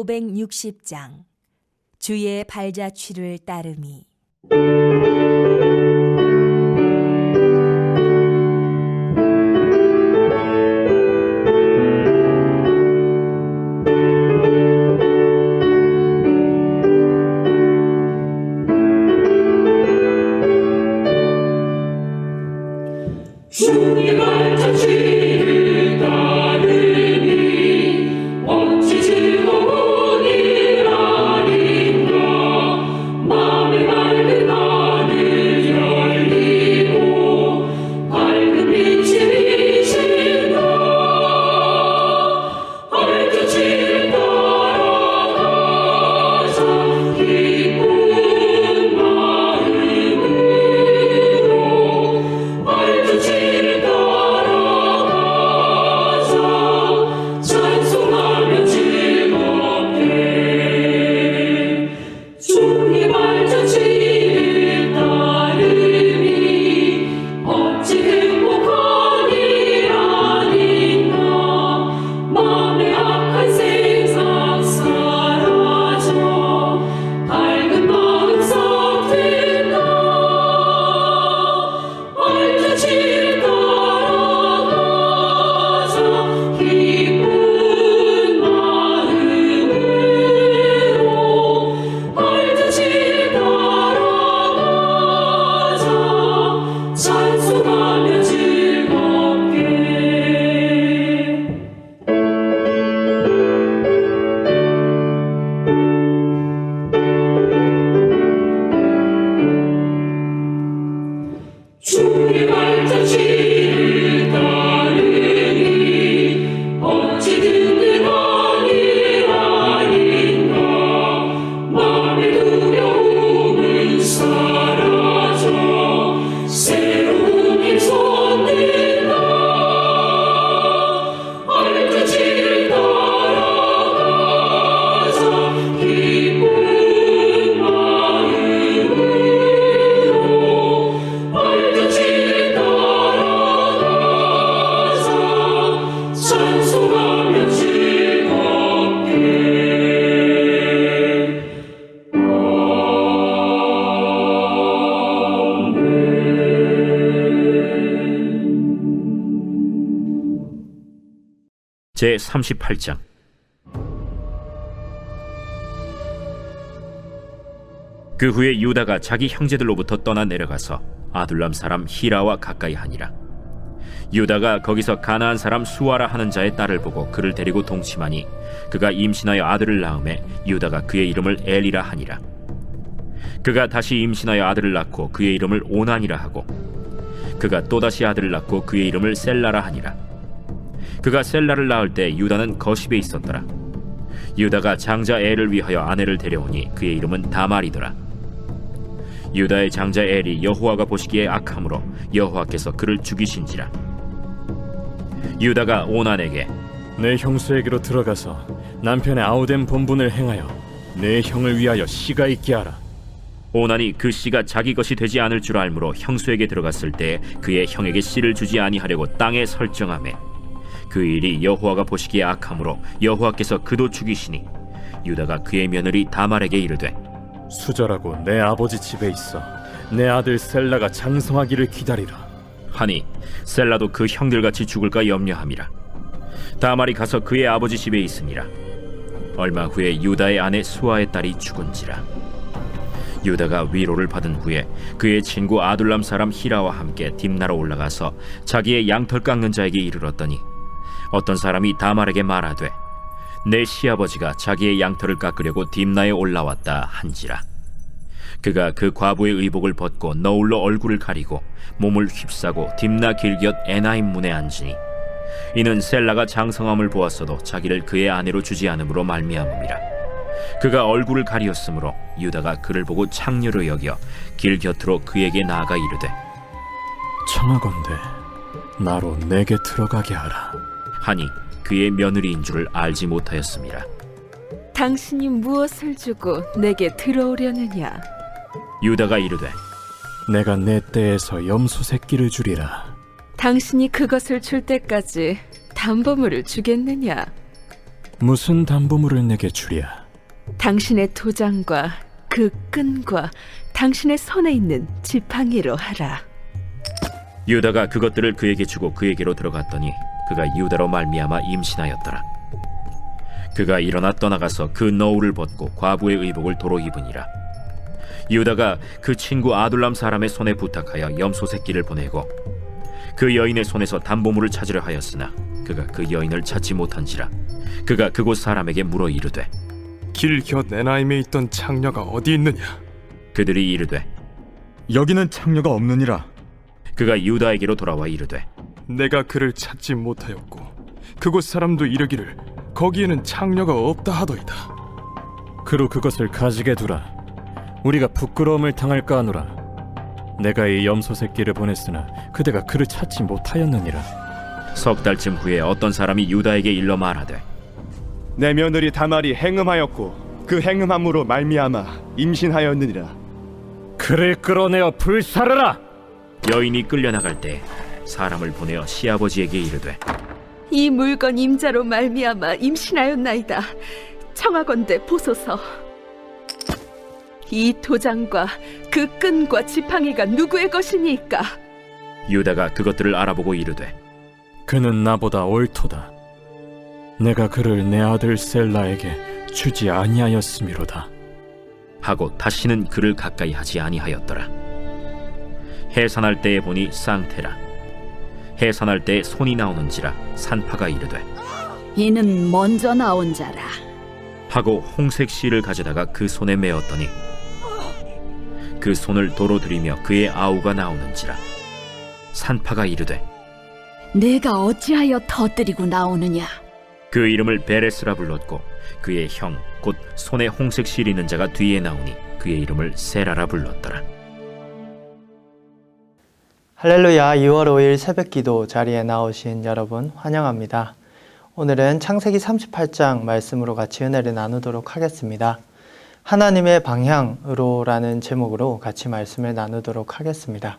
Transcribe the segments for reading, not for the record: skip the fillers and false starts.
560장 주의 발자취를 따르미. 주의 발자취를 따르니 어찌 즐거운 일 아닌가. 맘에 맑은 하늘 열리고 밝은 빛이 비친다. 발자취를 따라가자 기쁜 마음으로. 발자취를 따라가자 찬송하며 즐겁게. 주의 발자취를 따르니 어찌 행복한 일 아닌가. 맘의 악한 생각 사라져 밝은 마음 싹 든다. 발자취를 따라가자 기쁜 마음으로. 발자취를 따라가자 찬송하며 즐겁게. 주의 발자취를 따르니 어찌 든든한 일 아닌가. 맘의 두려움은 사라져 새로운 힘 솟는다. 발자취를 따라가자 기쁜 마음으로. 발자취를 따라가자 찬송하며 즐겁게. 제38장. 그 후에 유다가 자기 형제들로부터 떠나 내려가서 아둘람 사람 히라와 가까이 하니라. 유다가 거기서 가나안 사람 수아라 하는 자의 딸을 보고 그를 데리고 동침하니 그가 임신하여 아들을 낳음에 유다가 그의 이름을 엘이라 하니라. 그가 다시 임신하여 아들을 낳고 그의 이름을 오난이라 하고 그가 또다시 아들을 낳고 그의 이름을 셀라라 하니라. 그가 셀라를 낳을 때 유다는 거십에 있었더라. 유다가 장자 엘을 위하여 아내를 데려오니 그의 이름은 다말이더라. 유다의 장자 엘이 여호와가 보시기에 악함으로 여호와께서 그를 죽이신지라. 유다가 오난에게 내 형수에게로 들어가서 남편의 아우된 본분을 행하여 내 형을 위하여 씨가 있게 하라. 오난이 그 씨가 자기 것이 되지 않을 줄 알므로 형수에게 들어갔을 때 그의 형에게 씨를 주지 아니하려고 땅에 설정하매 그 일이 여호와가 보시기에 악함으로 여호와께서 그도 죽이시니 유다가 그의 며느리 다말에게 이르되 수절하고 내 아버지 집에 있어 내 아들 셀라가 장성하기를 기다리라. 하니 셀라도 그 형들같이 죽을까 염려함이라. 다말이 가서 그의 아버지 집에 있으니라. 얼마 후에 유다의 아내 수아의 딸이 죽은지라. 유다가 위로를 받은 후에 그의 친구 아둘람 사람 히라와 함께 딥나로 올라가서 자기의 양털 깎는 자에게 이르렀더니 어떤 사람이 다말에게 말하되 내 시아버지가 자기의 양털을 깎으려고 딥나에 올라왔다 한지라. 그가 그 과부의 의복을 벗고 너울로 얼굴을 가리고 몸을 휩싸고 딥나 길곁 에나임 문에 앉으니 이는 셀라가 장성함을 보았어도 자기를 그의 아내로 주지 않음으로 말미암음이라. 그가 얼굴을 가리었으므로 유다가 그를 보고 창녀로 여겨 길 곁으로 그에게 나아가 이르되 청하건대 나로 내게 들어가게 하라. 하니 그의 며느리인 줄을 알지 못하였습니다. 당신이 무엇을 주고 내게 들어오려느냐? 유다가 이르되 내가 내 떼에서 염소 새끼를 주리라. 당신이 그것을 줄 때까지 담보물을 주겠느냐? 무슨 담보물을 내게 주랴? 당신의 도장과 그 끈과 당신의 손에 있는 지팡이로 하라. 유다가 그것들을 그에게 주고 그에게로 들어갔더니 그가 유다로 말미암아 임신하였더라. 그가 일어나 떠나가서 그 너울을 벗고 과부의 의복을 도로 입으니라. 유다가 그 친구 아둘람 사람의 손에 부탁하여 염소 새끼를 보내고 그 여인의 손에서 담보물을 찾으려 하였으나 그가 그 여인을 찾지 못한지라. 그가 그곳 사람에게 물어 이르되 길곁 에나임에 있던 창녀가 어디 있느냐? 그들이 이르되 여기는 창녀가 없느니라. 그가 유다에게로 돌아와 이르되 내가 그를 찾지 못하였고 그곳 사람도 이르기를 거기에는 창녀가 없다 하더이다. 그로 그것을 가지게 두라. 우리가 부끄러움을 당할까 하노라. 내가 이 염소 새끼를 보냈으나 그대가 그를 찾지 못하였느니라. 석 달쯤 후에 어떤 사람이 유다에게 일러 말하되 내 며느리 다말이 행음하였고 그 행음함으로 말미암아 임신하였느니라. 그를 끌어내어 불사르라. 여인이 끌려나갈 때 사람을 보내어 시아버지에게 이르되 이 물건 임자로 말미암아 임신하였나이다. 청하건대 보소서. 이 도장과 그 끈과 지팡이가 누구의 것이니까? 유다가 그것들을 알아보고 이르되 그는 나보다 옳도다. 내가 그를 내 아들 셀라에게 주지 아니하였음이로다. 하고 다시는 그를 가까이 하지 아니하였더라. 해산할 때에 보니 쌍태라. 해산할 때에 손이 나오는지라 산파가 이르되 이는 먼저 나온 자라. 하고 홍색 실을 가져다가 그 손에 메었더니 그 손을 도로 들이며 그의 아우가 나오는지라. 산파가 이르되 내가 어찌하여 터뜨리고 나오느냐? 그 이름을 베레스라 불렀고 그의 형 곧 손에 홍색 실 있는 자가 뒤에 나오니 그의 이름을 세라라 불렀더라. 할렐루야. 2월 5일 새벽기도 자리에 나오신 여러분 환영합니다. 오늘은 창세기 38장 말씀으로 같이 은혜를 나누도록 하겠습니다. 하나님의 방향으로 라는 제목으로 같이 말씀을 나누도록 하겠습니다.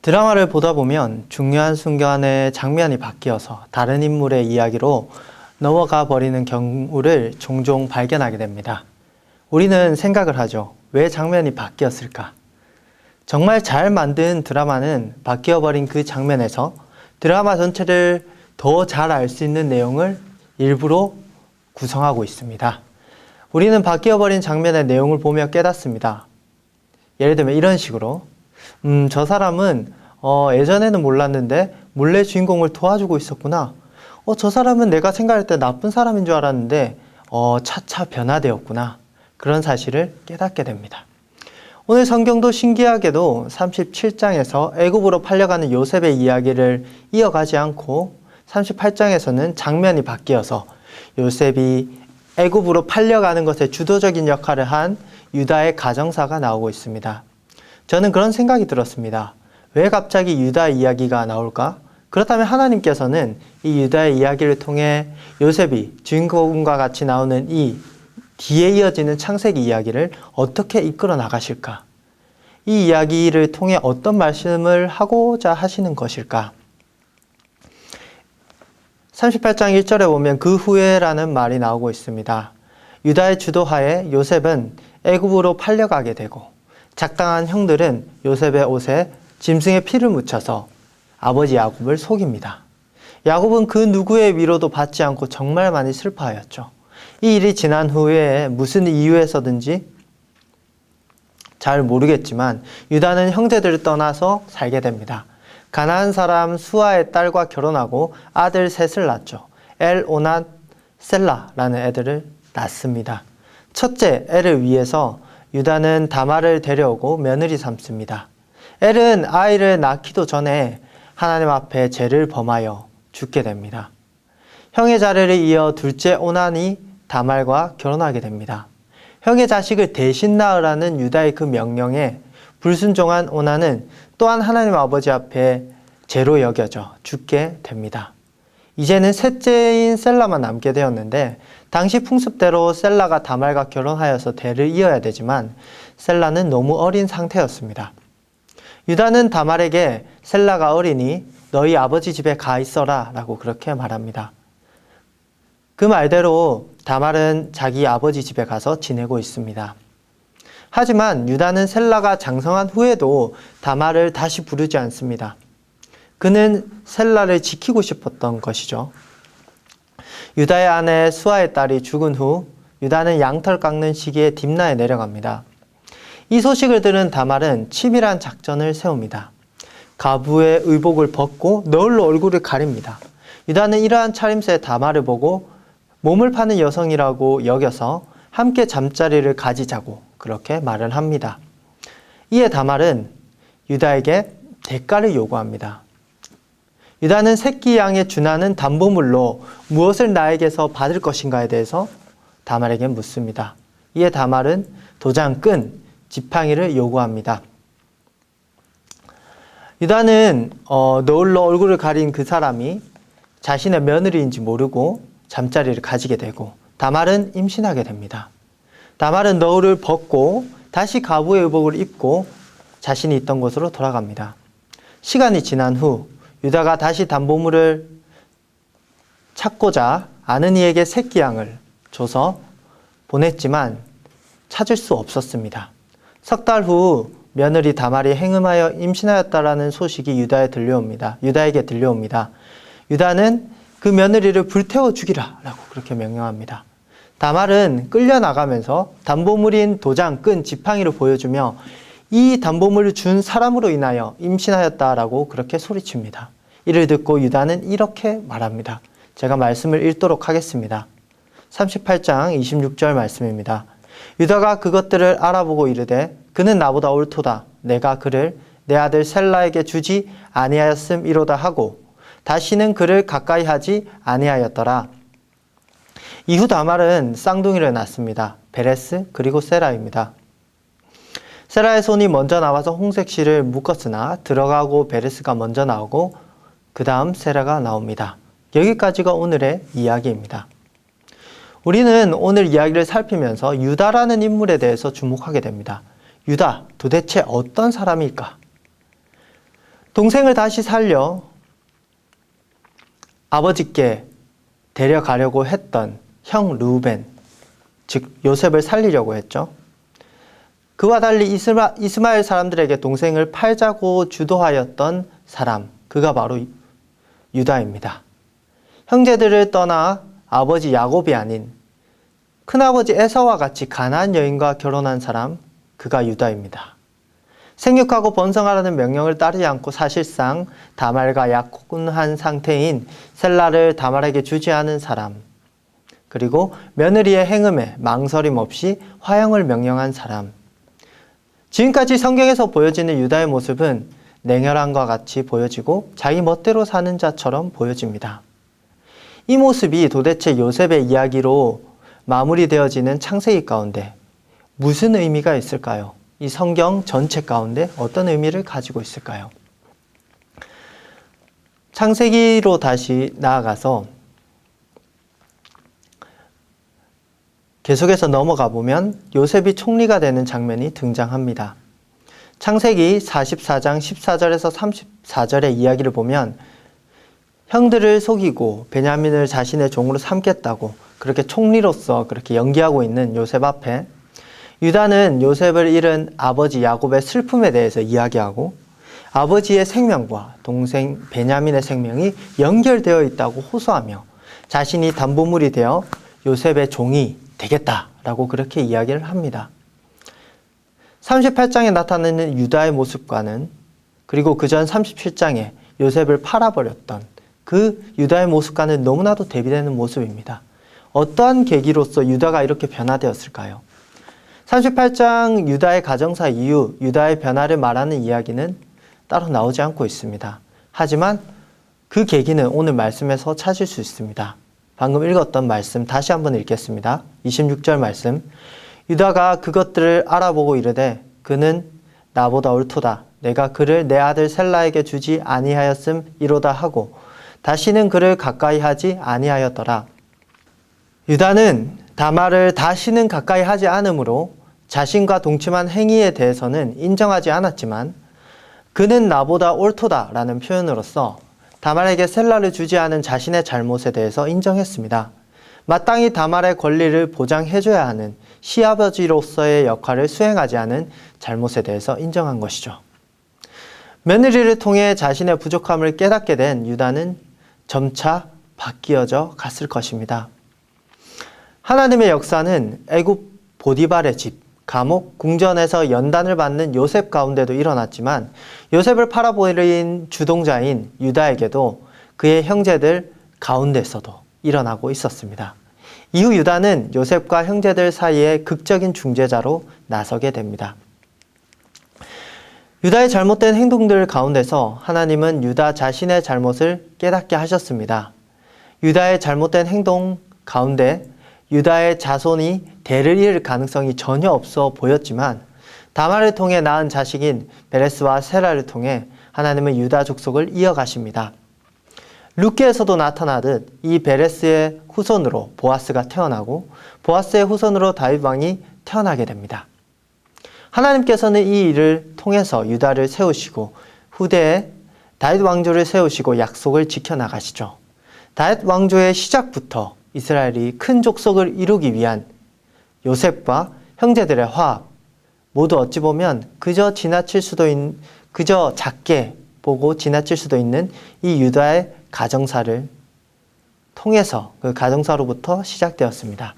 드라마를 보다 보면 중요한 순간에 장면이 바뀌어서 다른 인물의 이야기로 넘어가 버리는 경우를 종종 발견하게 됩니다. 우리는 생각을 하죠. 왜 장면이 바뀌었을까? 정말 잘 만든 드라마는 바뀌어버린 그 장면에서 드라마 전체를 더 잘 알 수 있는 내용을 일부러 구성하고 있습니다. 우리는 바뀌어버린 장면의 내용을 보며 깨닫습니다. 예를 들면 이런 식으로 저 사람은 예전에는 몰랐는데 몰래 주인공을 도와주고 있었구나. 저 사람은 내가 생각할 때 나쁜 사람인 줄 알았는데 차차 변화되었구나. 그런 사실을 깨닫게 됩니다. 오늘 성경도 신기하게도 37장에서 애굽으로 팔려가는 요셉의 이야기를 이어가지 않고 38장에서는 장면이 바뀌어서 요셉이 애굽으로 팔려가는 것에 주도적인 역할을 한 유다의 가정사가 나오고 있습니다. 저는 그런 생각이 들었습니다. 왜 갑자기 유다 이야기가 나올까? 그렇다면 하나님께서는 이 유다의 이야기를 통해 요셉이 주인공과 같이 나오는 이 뒤에 이어지는 창세기 이야기를 어떻게 이끌어 나가실까? 이 이야기를 통해 어떤 말씀을 하고자 하시는 것일까? 38장 1절에 보면 그 후에라는 말이 나오고 있습니다. 유다의 주도하에 요셉은 애굽으로 팔려가게 되고 작당한 형들은 요셉의 옷에 짐승의 피를 묻혀서 아버지 야곱을 속입니다. 야곱은 그 누구의 위로도 받지 않고 정말 많이 슬퍼하였죠. 이 일이 지난 후에 무슨 이유에서든지 잘 모르겠지만 유다는 형제들을 떠나서 살게 됩니다. 가나안 사람 수아의 딸과 결혼하고 아들 셋을 낳죠. 엘, 오낫, 셀라라는 애들을 낳습니다. 첫째 엘을 위해서 유다는 다말을 데려오고 며느리 삼습니다. 엘은 아이를 낳기도 전에 하나님 앞에 죄를 범하여 죽게 됩니다. 형의 자리를 이어 둘째 오난이 다말과 결혼하게 됩니다. 형의 자식을 대신 낳으라는 유다의 그 명령에 불순종한 오난은 또한 하나님 아버지 앞에 죄로 여겨져 죽게 됩니다. 이제는 셋째인 셀라만 남게 되었는데 당시 풍습대로 셀라가 다말과 결혼하여서 대를 이어야 되지만 셀라는 너무 어린 상태였습니다. 유다는 다말에게 셀라가 어리니 너희 아버지 집에 가 있어라 라고 그렇게 말합니다. 그 말대로 다말은 자기 아버지 집에 가서 지내고 있습니다. 하지만 유다는 셀라가 장성한 후에도 다말을 다시 부르지 않습니다. 그는 셀라를 지키고 싶었던 것이죠. 유다의 아내 수아의 딸이 죽은 후 유다는 양털 깎는 시기에 딥나에 내려갑니다. 이 소식을 들은 다말은 치밀한 작전을 세웁니다. 가부의 의복을 벗고 너울로 얼굴을 가립니다. 유다는 이러한 차림새의 다말을 보고 몸을 파는 여성이라고 여겨서 함께 잠자리를 가지자고 그렇게 말을 합니다. 이에 다말은 유다에게 대가를 요구합니다. 유다는 새끼 양에 준하는 담보물로 무엇을 나에게서 받을 것인가에 대해서 다말에게 묻습니다. 이에 다말은 도장 끈 지팡이를 요구합니다. 유다는 너울로 얼굴을 가린 그 사람이 자신의 며느리인지 모르고 잠자리를 가지게 되고 다말은 임신하게 됩니다. 다말은 너울을 벗고 다시 가부의 의복을 입고 자신이 있던 곳으로 돌아갑니다. 시간이 지난 후 유다가 다시 담보물을 찾고자 아는 이에게 새끼 양을 줘서 보냈지만 찾을 수 없었습니다. 석 달 후 며느리 다말이 행음하여 임신하였다라는 소식이 유다에게 들려옵니다. 유다는 그 며느리를 불태워 죽이라 라고 그렇게 명령합니다. 다말은 끌려나가면서 담보물인 도장, 끈, 지팡이를 보여주며 이 담보물을 준 사람으로 인하여 임신하였다라고 그렇게 소리칩니다. 이를 듣고 유다는 이렇게 말합니다. 제가 말씀을 읽도록 하겠습니다. 38장 26절 말씀입니다. 유다가 그것들을 알아보고 이르되 그는 나보다 옳도다. 내가 그를 내 아들 셀라에게 주지 아니하였음이로다 하고 다시는 그를 가까이 하지 아니하였더라. 이후 다말은 쌍둥이를 낳습니다. 베레스 그리고 세라입니다. 세라의 손이 먼저 나와서 홍색실을 묶었으나 들어가고 베레스가 먼저 나오고 그 다음 세라가 나옵니다. 여기까지가 오늘의 이야기입니다. 우리는 오늘 이야기를 살피면서 유다라는 인물에 대해서 주목하게 됩니다. 유다, 도대체 어떤 사람일까? 동생을 다시 살려 아버지께 데려가려고 했던 형 르우벤, 즉 요셉을 살리려고 했죠. 그와 달리 이스마엘 사람들에게 동생을 팔자고 주도하였던 사람, 그가 바로 유다입니다. 형제들을 떠나 아버지 야곱이 아닌 큰아버지 에사와 같이 가나안 여인과 결혼한 사람, 그가 유다입니다. 생육하고 번성하라는 명령을 따르지 않고 사실상 다말과 약혼한 상태인 셀라를 다말에게 주지 않은 사람, 그리고 며느리의 행음에 망설임 없이 화형을 명령한 사람. 지금까지 성경에서 보여지는 유다의 모습은 냉혈함과 같이 보여지고 자기 멋대로 사는 자처럼 보여집니다. 이 모습이 도대체 요셉의 이야기로 마무리되어지는 창세기 가운데 무슨 의미가 있을까요? 이 성경 전체 가운데 어떤 의미를 가지고 있을까요? 창세기로 다시 나아가서 계속해서 넘어가 보면 요셉이 총리가 되는 장면이 등장합니다. 창세기 44장 14절에서 34절의 이야기를 보면 형들을 속이고 베냐민을 자신의 종으로 삼겠다고 그렇게 총리로서 그렇게 연기하고 있는 요셉 앞에 유다는 요셉을 잃은 아버지 야곱의 슬픔에 대해서 이야기하고 아버지의 생명과 동생 베냐민의 생명이 연결되어 있다고 호소하며 자신이 담보물이 되어 요셉의 종이 되겠다라고 그렇게 이야기를 합니다. 38장에 나타나는 유다의 모습과는 그리고 그전 37장에 요셉을 팔아버렸던 그 유다의 모습과는 너무나도 대비되는 모습입니다. 어떠한 계기로서 유다가 이렇게 변화되었을까요? 38장 유다의 가정사 이후 유다의 변화를 말하는 이야기는 따로 나오지 않고 있습니다. 하지만 그 계기는 오늘 말씀에서 찾을 수 있습니다. 방금 읽었던 말씀 다시 한번 읽겠습니다. 26절 말씀. 유다가 그것들을 알아보고 이르되 그는 나보다 옳도다. 내가 그를 내 아들 셀라에게 주지 아니하였음이로다 하고 다시는 그를 가까이 하지 아니하였더라. 유다는 다말을 다시는 가까이 하지 않으므로 자신과 동침한 행위에 대해서는 인정하지 않았지만 그는 나보다 옳도다 라는 표현으로서 다말에게 셀라를 주지 않은 자신의 잘못에 대해서 인정했습니다. 마땅히 다말의 권리를 보장해줘야 하는 시아버지로서의 역할을 수행하지 않은 잘못에 대해서 인정한 것이죠. 며느리를 통해 자신의 부족함을 깨닫게 된 유다는 점차 바뀌어져 갔을 것입니다. 하나님의 역사는 애굽 보디발의 집, 감옥, 궁전에서 연단을 받는 요셉 가운데도 일어났지만 요셉을 팔아버린 주동자인 유다에게도 그의 형제들 가운데서도 일어나고 있었습니다. 이후 유다는 요셉과 형제들 사이에 극적인 중재자로 나서게 됩니다. 유다의 잘못된 행동들 가운데서 하나님은 유다 자신의 잘못을 깨닫게 하셨습니다. 유다의 잘못된 행동 가운데 유다의 자손이 대를 이을 가능성이 전혀 없어 보였지만 다말을 통해 낳은 자식인 베레스와 세라를 통해 하나님은 유다 족속을 이어가십니다. 룻기에서도 나타나듯 이 베레스의 후손으로 보아스가 태어나고 보아스의 후손으로 다윗 왕이 태어나게 됩니다. 하나님께서는 이 일을 통해서 유다를 세우시고 후대에 다윗 왕조를 세우시고 약속을 지켜나가시죠. 다윗 왕조의 시작부터 이스라엘이 큰 족속을 이루기 위한 요셉과 형제들의 화합, 모두 어찌 보면 그저 작게 보고 지나칠 수도 있는 이 유다의 가정사를 통해서 그 가정사로부터 시작되었습니다.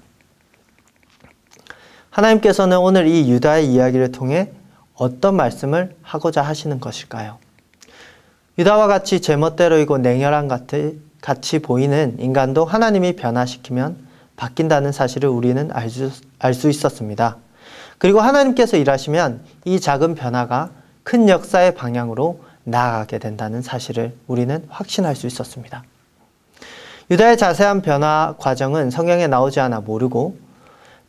하나님께서는 오늘 이 유다의 이야기를 통해 어떤 말씀을 하고자 하시는 것일까요? 유다와 같이 제멋대로이고 냉혈한 같이 보이는 인간도 하나님이 변화시키면 바뀐다는 사실을 우리는 알 수 있었습니다. 그리고 하나님께서 일하시면 이 작은 변화가 큰 역사의 방향으로 나아가게 된다는 사실을 우리는 확신할 수 있었습니다. 유다의 자세한 변화 과정은 성경에 나오지 않아 모르고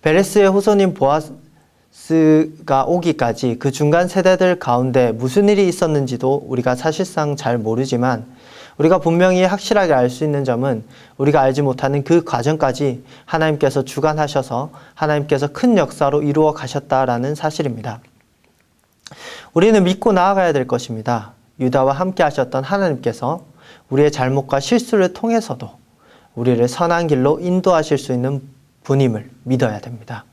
베레스의 후손인 보아스가 오기까지 그 중간 세대들 가운데 무슨 일이 있었는지도 우리가 사실상 잘 모르지만 우리가 분명히 확실하게 알 수 있는 점은 우리가 알지 못하는 그 과정까지 하나님께서 주관하셔서 하나님께서 큰 역사로 이루어 가셨다라는 사실입니다. 우리는 믿고 나아가야 될 것입니다. 유다와 함께 하셨던 하나님께서 우리의 잘못과 실수를 통해서도 우리를 선한 길로 인도하실 수 있는 분임을 믿어야 됩니다.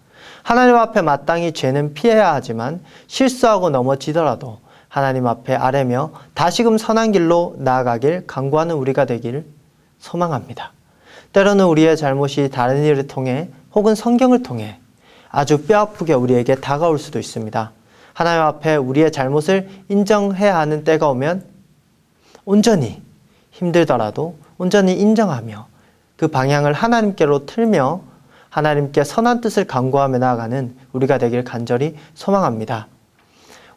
하나님 앞에 마땅히 죄는 피해야 하지만 실수하고 넘어지더라도 하나님 앞에 아뢰며 다시금 선한 길로 나아가길 간구하는 우리가 되기를 소망합니다. 때로는 우리의 잘못이 다른 일을 통해 혹은 성경을 통해 아주 뼈아프게 우리에게 다가올 수도 있습니다. 하나님 앞에 우리의 잘못을 인정해야 하는 때가 오면 온전히 힘들더라도 온전히 인정하며 그 방향을 하나님께로 틀며 하나님께 선한 뜻을 간구하며 나아가는 우리가 되길 간절히 소망합니다.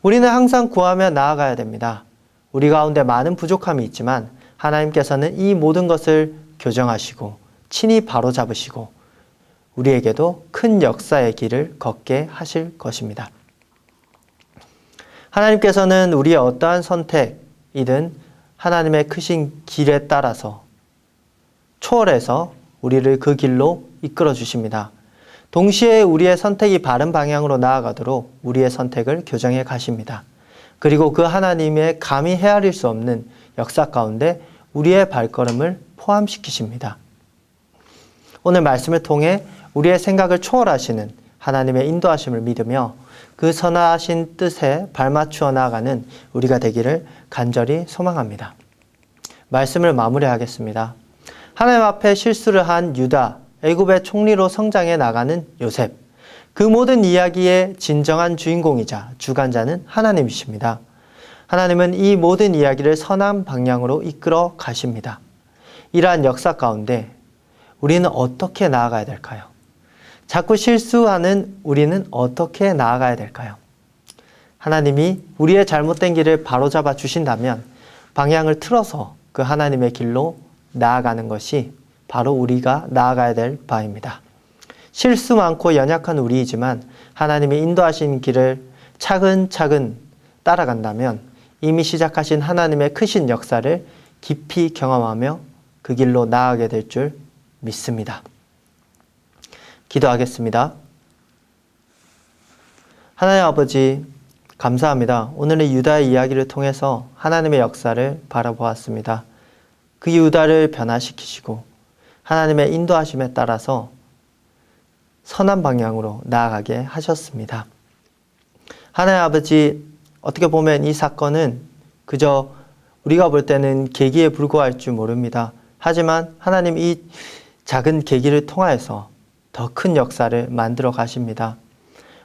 우리는 항상 구하며 나아가야 됩니다. 우리 가운데 많은 부족함이 있지만 하나님께서는 이 모든 것을 교정하시고 친히 바로잡으시고 우리에게도 큰 역사의 길을 걷게 하실 것입니다. 하나님께서는 우리의 어떠한 선택이든 하나님의 크신 길에 따라서 초월해서 우리를 그 길로 이끌어 주십니다. 동시에 우리의 선택이 바른 방향으로 나아가도록 우리의 선택을 교정해 가십니다. 그리고 그 하나님의 감히 헤아릴 수 없는 역사 가운데 우리의 발걸음을 포함시키십니다. 오늘 말씀을 통해 우리의 생각을 초월하시는 하나님의 인도하심을 믿으며 그 선하신 뜻에 발맞추어 나아가는 우리가 되기를 간절히 소망합니다. 말씀을 마무리하겠습니다. 하나님 앞에 실수를 한 유다, 애굽의 총리로 성장해 나가는 요셉, 그 모든 이야기의 진정한 주인공이자 주관자는 하나님이십니다. 하나님은 이 모든 이야기를 선한 방향으로 이끌어 가십니다. 이러한 역사 가운데 우리는 어떻게 나아가야 될까요? 자꾸 실수하는 우리는 어떻게 나아가야 될까요? 하나님이 우리의 잘못된 길을 바로잡아 주신다면 방향을 틀어서 그 하나님의 길로 나아가는 것이 바로 우리가 나아가야 될 바입니다. 실수 많고 연약한 우리이지만 하나님이 인도하신 길을 차근차근 따라간다면 이미 시작하신 하나님의 크신 역사를 깊이 경험하며 그 길로 나아가게 될 줄 믿습니다. 기도하겠습니다. 하나님 아버지, 감사합니다. 오늘의 유다의 이야기를 통해서 하나님의 역사를 바라보았습니다. 그 유다를 변화시키시고 하나님의 인도하심에 따라서 선한 방향으로 나아가게 하셨습니다. 하나님 아버지, 어떻게 보면 이 사건은 그저 우리가 볼 때는 계기에 불과할 줄 모릅니다. 하지만 하나님 이 작은 계기를 통하여서 더 큰 역사를 만들어 가십니다.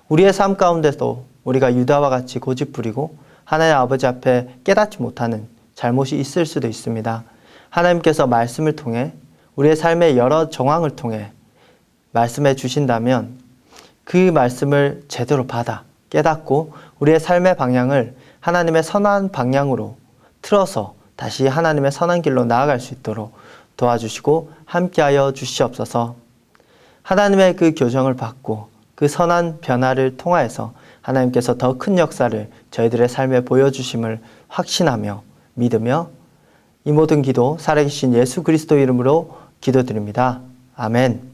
우리의 삶 가운데도 우리가 유다와 같이 고집부리고 하나님 아버지 앞에 깨닫지 못하는 잘못이 있을 수도 있습니다. 하나님께서 말씀을 통해 우리의 삶의 여러 정황을 통해 말씀해 주신다면 그 말씀을 제대로 받아 깨닫고 우리의 삶의 방향을 하나님의 선한 방향으로 틀어서 다시 하나님의 선한 길로 나아갈 수 있도록 도와주시고 함께하여 주시옵소서. 하나님의 그 교정을 받고 그 선한 변화를 통하여서 하나님께서 더 큰 역사를 저희들의 삶에 보여주심을 확신하며 믿으며 이 모든 기도 살아계신 예수 그리스도 이름으로 기도드립니다. 아멘.